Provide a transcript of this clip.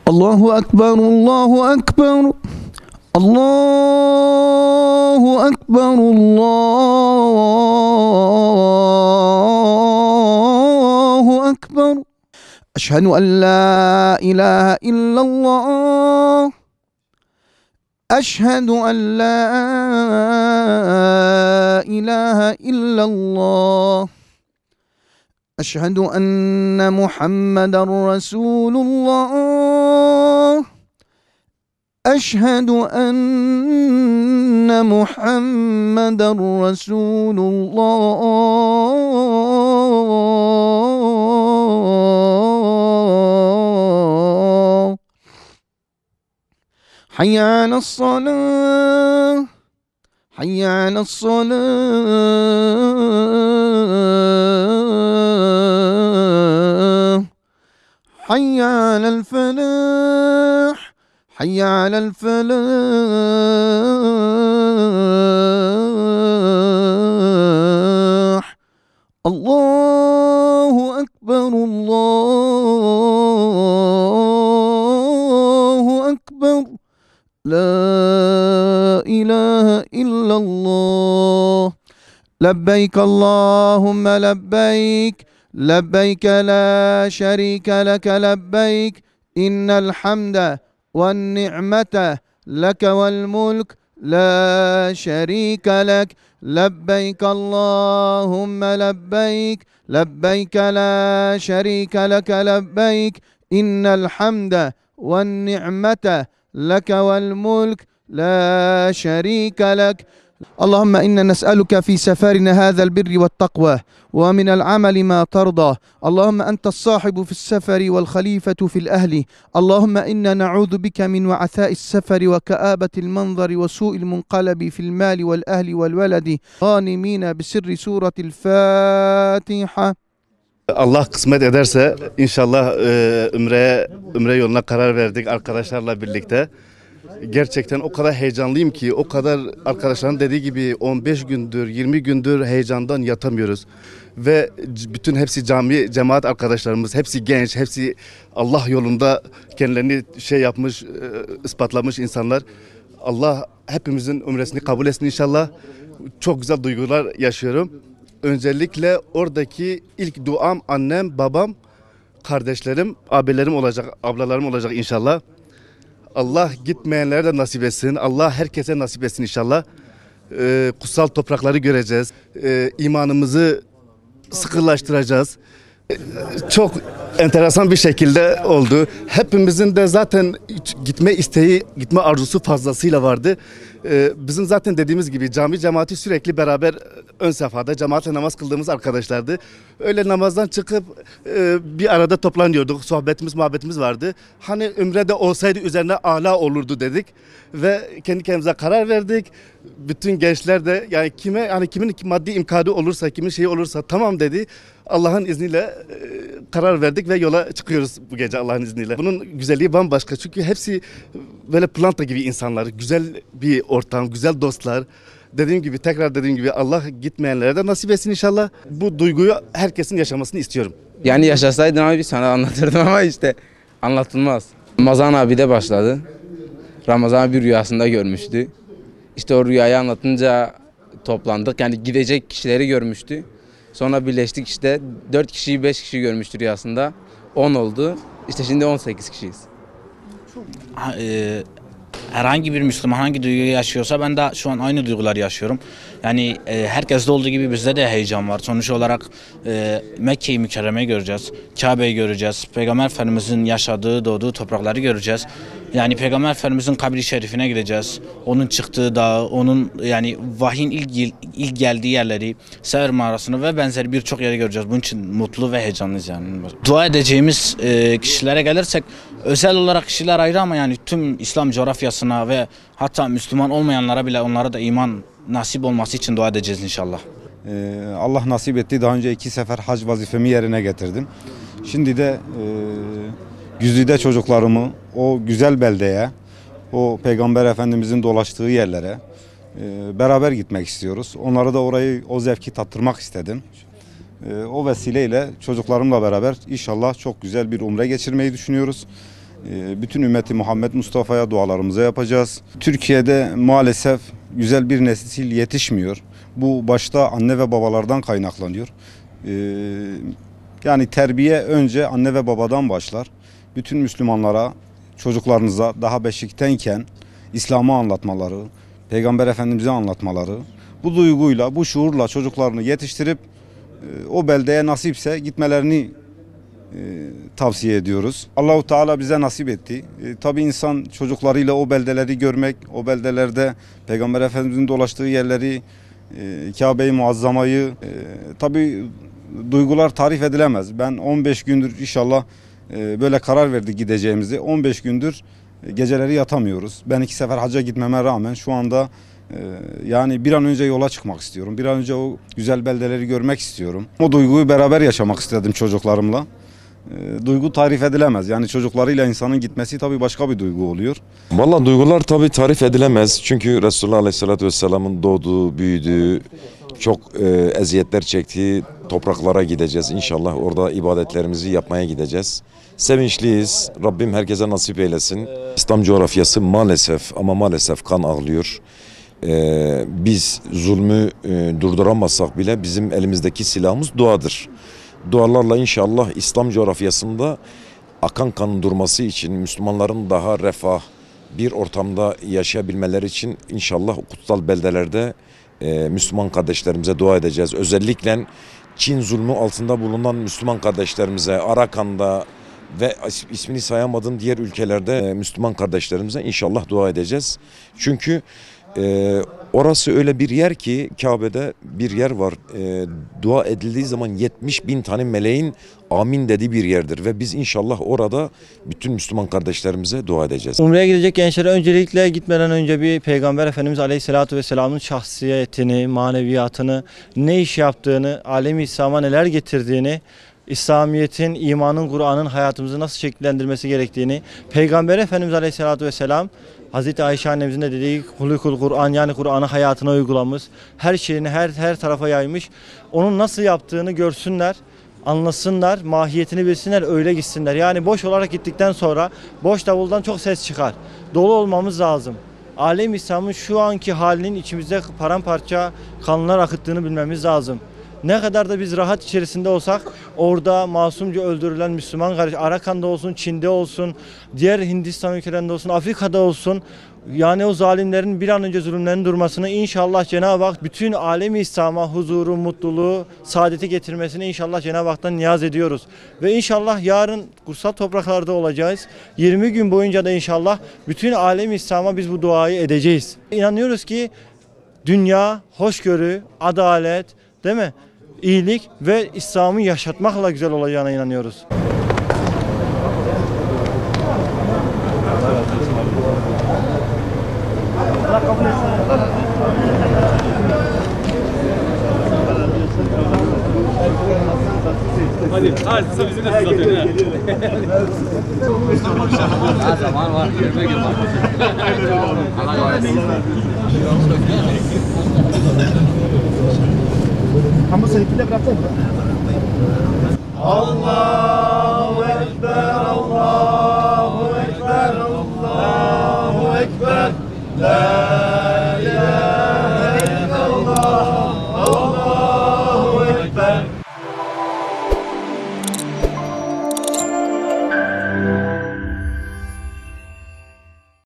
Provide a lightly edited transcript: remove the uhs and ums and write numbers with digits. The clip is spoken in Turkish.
Allahu Ekber, Allahu Ekber. Allahu Ekber, Allahu Ekber. Eşhedü en la ilahe illallah. Eşhedü en la ilahe illallah. Eşhedü enne Muhammeden Resulullah. Eşhedü enne Muhammeden Resulullah. Hayye ale's-salah. Hayye ale's-salah. Hayye alel-felah. حي على الفلاح. الله أكبر، الله أكبر. لا إله إلا الله. لبيك اللهم لبيك، لبيك لا شريك لك لبيك، إن الحمد والنعمة لك والملك لا شريك لك. لبيك اللهم لبيك، لبيك لا شريك لك لبيك، إن الحمد والنعمة لك والملك لا شريك لك. اللهم إنا نسألك في سفرنا هذا البر والتقوى ومن العمل ما ترضى. اللهم أنت الصاحب في السفر والخليفة في الأهل. اللهم إنا نعوذ بك من وعثاء السفر وكآبة المنظر وسوء المنقلب في المال والأهل والولد. غانمين بسر سورة الفاتحة. Allah kısmet ederse inşallah Ümre yoluna karar verdik arkadaşlarla birlikte. Gerçekten o kadar heyecanlıyım ki, o kadar arkadaşların dediği gibi 15 gündür, 20 gündür heyecandan yatamıyoruz. Ve bütün hepsi cami, cemaat arkadaşlarımız, hepsi genç, hepsi Allah yolunda kendilerini yapmış, ispatlamış insanlar. Allah hepimizin umresini kabul etsin inşallah. Çok güzel duygular yaşıyorum. Öncelikle oradaki ilk duam annem, babam, kardeşlerim, abilerim olacak, ablalarım olacak inşallah. Allah gitmeyenlere de nasip etsin. Allah herkese nasip etsin inşallah. Kutsal toprakları göreceğiz. İmanımızı sıkılaştıracağız. Çok enteresan bir şekilde oldu. Hepimizin de zaten gitme isteği, gitme arzusu fazlasıyla vardı. Bizim zaten dediğimiz gibi cami cemaati sürekli beraber ön safhada cemaatle namaz kıldığımız arkadaşlardı. Öyle namazdan çıkıp bir arada toplanıyorduk. Sohbetimiz, muhabbetimiz vardı. Hani Ümre'de olsaydı üzerine âlâ olurdu dedik. Ve kendi kendimize karar verdik. Bütün gençler de yani kimin maddi imkanı olursa, kimin şeyi olursa tamam dedi. Allah'ın izniyle karar verdik ve yola çıkıyoruz bu gece Allah'ın izniyle. Bunun güzelliği bambaşka çünkü hepsi böyle planta gibi insanlar, güzel bir ortam, güzel dostlar. Dediğim gibi Allah gitmeyenlere de nasip etsin inşallah. Bu duyguyu herkesin yaşamasını istiyorum. Yani yaşasaydın abi sana anlatırdım ama işte anlatılmaz. Ramazan abi de başladı. Ramazan bir rüyasında görmüştü. İşte o rüyayı anlatınca toplandık. Yani gidecek kişileri görmüştü. Sonra birleştik işte 4 kişiyi 5 kişi görmüştü rüyasında. 10 oldu. İşte şimdi 18 kişiyiz. Herhangi bir Müslüman hangi duyguyu yaşıyorsa ben de şu an aynı duyguları yaşıyorum. Yani herkeste olduğu gibi bizde de heyecan var. Sonuç olarak Mekke-i Mükerreme'yi göreceğiz. Kabe'yi göreceğiz. Peygamber Efendimizin yaşadığı, doğduğu toprakları göreceğiz. Yani Peygamber Efendimizin kabri şerifine gideceğiz. Onun çıktığı dağı, onun yani vahyin ilk geldiği yerleri, Sevr mağarasını ve benzeri birçok yeri göreceğiz. Bunun için mutlu ve heyecanlıyız yani. Dua edeceğimiz kişilere gelirsek özel olarak kişiler ayrı ama yani tüm İslam coğrafyasına ve hatta Müslüman olmayanlara bile onlara da iman nasip olması için dua edeceğiz inşallah. Allah nasip etti. Daha önce 2 sefer hac vazifemi yerine getirdim. Şimdi de Güzide çocuklarımı o güzel beldeye, o Peygamber Efendimizin dolaştığı yerlere beraber gitmek istiyoruz. Onlara da o zevki tattırmak istedim. O vesileyle çocuklarımla beraber inşallah çok güzel bir umre geçirmeyi düşünüyoruz. Bütün ümmeti Muhammed Mustafa'ya dualarımızı yapacağız. Türkiye'de maalesef güzel bir nesil yetişmiyor. Bu başta anne ve babalardan kaynaklanıyor. Yani terbiye önce anne ve babadan başlar. Bütün Müslümanlara, çocuklarınıza daha beşikteyken İslam'ı anlatmaları, Peygamber Efendimiz'i anlatmaları, bu duyguyla, bu şuurla çocuklarını yetiştirip o beldeye nasipse gitmelerini tavsiye ediyoruz. Allahu Teala bize nasip etti. Tabii insan çocuklarıyla o beldeleri görmek, o beldelerde Peygamber Efendimiz'in dolaştığı yerleri, Kabe-i Muazzama'yı, tabii duygular tarif edilemez. Ben 15 gündür inşallah böyle karar verdik gideceğimizi. 15 gündür geceleri yatamıyoruz. Ben 2 sefer hacca gitmeme rağmen şu anda yani bir an önce yola çıkmak istiyorum. Bir an önce o güzel beldeleri görmek istiyorum. O duyguyu beraber yaşamak istedim çocuklarımla. Duygu tarif edilemez. Yani çocuklarıyla insanın gitmesi tabii başka bir duygu oluyor. Vallahi duygular tabii tarif edilemez. Çünkü Resulullah Aleyhisselatü Vesselam'ın doğduğu, büyüdüğü, çok eziyetler çektiği topraklara gideceğiz. İnşallah orada ibadetlerimizi yapmaya gideceğiz. Sevinçliyiz. Rabbim herkese nasip eylesin. İslam coğrafyası maalesef ama maalesef kan ağlıyor. Biz zulmü durduramazsak bile bizim elimizdeki silahımız duadır. Dualarla inşallah İslam coğrafyasında akan kanın durması için Müslümanların daha refah bir ortamda yaşayabilmeleri için inşallah kutsal beldelerde Müslüman kardeşlerimize dua edeceğiz. Özellikle Çin zulmü altında bulunan Müslüman kardeşlerimize, Arakan'da ve ismini sayamadığım diğer ülkelerde Müslüman kardeşlerimize inşallah dua edeceğiz. Çünkü orası öyle bir yer ki Kabe'de bir yer var. Dua edildiği zaman 70.000 tane meleğin amin dediği bir yerdir. Ve biz inşallah orada bütün Müslüman kardeşlerimize dua edeceğiz. Umre'ye gidecek gençlere öncelikle gitmeden önce bir Peygamber Efendimiz Aleyhisselatü Vesselam'ın şahsiyetini, maneviyatını, ne iş yaptığını, alemi İslam'a neler getirdiğini, İslamiyet'in, imanın, Kur'an'ın hayatımızı nasıl şekillendirmesi gerektiğini, Peygamber Efendimiz Aleyhisselatü Vesselam Hazreti Ayşe annemizin de dediği hulukul Kur'an, yani Kur'an'ı hayatına uygulamış, her şeyini her tarafa yaymış. Onun nasıl yaptığını görsünler, anlasınlar, mahiyetini bilsinler, öyle gitsinler. Yani boş olarak gittikten sonra boş davuldan çok ses çıkar. Dolu olmamız lazım. Alem İslam'ın şu anki halinin içimizde paramparça kanlar akıttığını bilmemiz lazım. Ne kadar da biz rahat içerisinde olsak orada masumca öldürülen Müslüman kardeş, Arakan'da olsun, Çin'de olsun, diğer Hindistan ülkelerinde olsun, Afrika'da olsun, yani o zalimlerin bir an önce zulümlerinin durmasını inşallah Cenab-ı Hak bütün alemi İslam'a huzuru, mutluluğu, saadeti getirmesini inşallah Cenab-ı Hak'tan niyaz ediyoruz. Ve inşallah yarın kutsal topraklarda olacağız. 20 gün boyunca da inşallah bütün alemi İslam'a biz bu duayı edeceğiz. İnanıyoruz ki dünya, hoşgörü, adalet, değil mi? İyilik ve İslam'ı yaşatmakla güzel olacağına inanıyoruz. Hadi size bizim de zaten. Ha zaman var. 20 gün var. Ama seninkinde bıraktın mı? Allah